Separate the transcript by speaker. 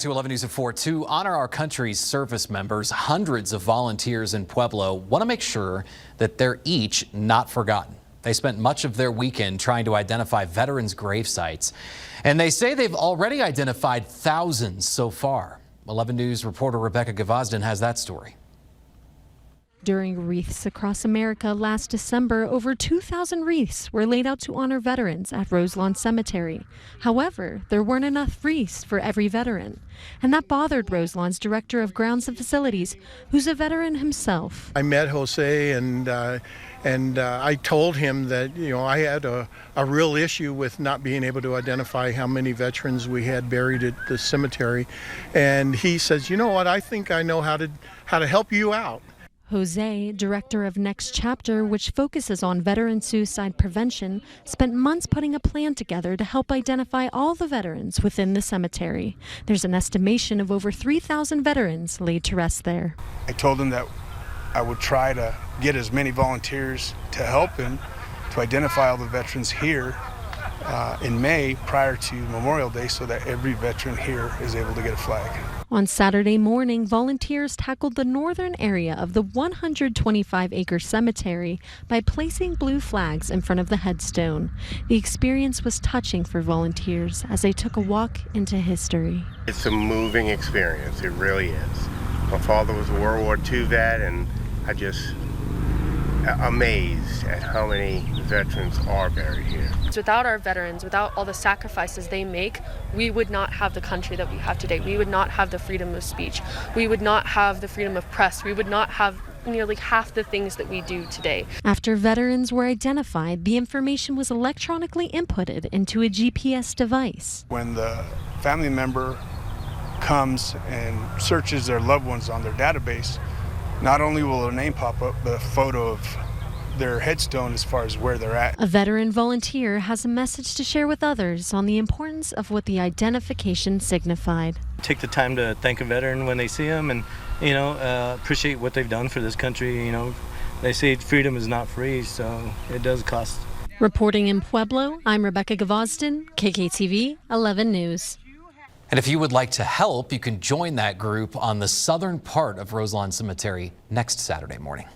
Speaker 1: To 11 News at 4. To honor our country's service members, hundreds of volunteers in Pueblo want to make sure that they're each not forgotten. They spent much of their weekend trying to identify veterans' grave sites, and they say they've already identified thousands so far. 11 News reporter Rebecca Gavazden has that story.
Speaker 2: During Wreaths Across America last December, over 2,000 wreaths were laid out to honor veterans at Roselawn Cemetery. However, there weren't enough wreaths for every veteran, and that bothered Roselawn's director of grounds and facilities, who's a veteran himself.
Speaker 3: I met Jose and I told him that, I had a real issue with not being able to identify how many veterans we had buried at the cemetery. And he says, you know what, I think I know how to help you out.
Speaker 2: Jose, director of Next Chapter, which focuses on veteran suicide prevention, spent months putting a plan together to help identify all the veterans within the cemetery. There's an estimation of over 3,000 veterans laid to rest there.
Speaker 4: I told him that I would try to get as many volunteers to help him to identify all the veterans here in May prior to Memorial Day so that every veteran here is able to get a flag.
Speaker 2: On Saturday morning, volunteers tackled the northern area of the 125-acre cemetery by placing blue flags in front of the headstone. The experience was touching for volunteers as they took a walk into history.
Speaker 5: It's a moving experience, it really is. My father was a World War II vet, and I just amazed at how many veterans are buried here.
Speaker 6: Without our veterans, without all the sacrifices they make, we would not have the country that we have today. We would not have the freedom of speech. We would not have the freedom of press. We would not have nearly half the things that we do today.
Speaker 2: After veterans were identified, the information was electronically inputted into a GPS device.
Speaker 4: When the family member comes and searches their loved ones on their database, not only will their name pop up, but a photo of their headstone as far as where they're at.
Speaker 2: A veteran volunteer has a message to share with others on the importance of what the identification signified.
Speaker 7: Take the time to thank a veteran when they see him and, appreciate what they've done for this country. They say freedom is not free, so it does cost.
Speaker 2: Reporting in Pueblo, I'm Rebecca Gavazden, KKTV 11 News.
Speaker 1: And if you would like to help, you can join that group on the southern part of Roselawn Cemetery next Saturday morning.